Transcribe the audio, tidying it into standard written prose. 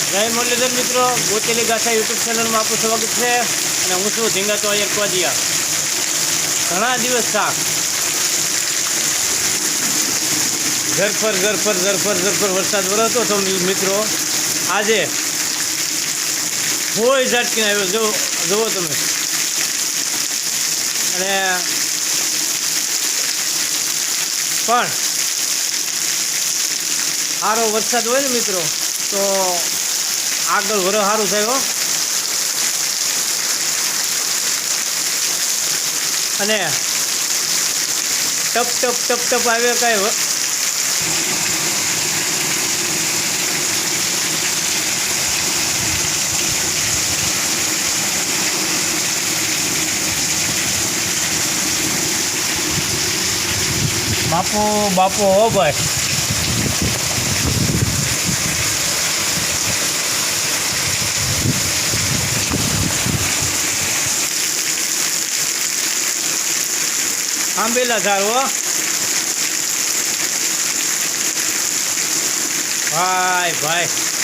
જય મુરલીધર મિત્રો, ગોચેલી ગાથા યુટ્યુબ ચેનલમાં આપનું સ્વાગત છે અને હું છું ઝીંગા તો અયર કોદિયા। ઘણા દિવસ થા ઝરફર વરસાદ વરસતો હતો મિત્રો। આજે કોઈ ઝાટકીને આવ્યો, જુઓ તમે। અને પણ સારો વરસાદ હોય ને મિત્રો તો આગળ વરો સારું થાય અને ટપ આવે કાંઈ બાપો હો ભાઈ। આંબેલા ઝાડ હો ભાઈ।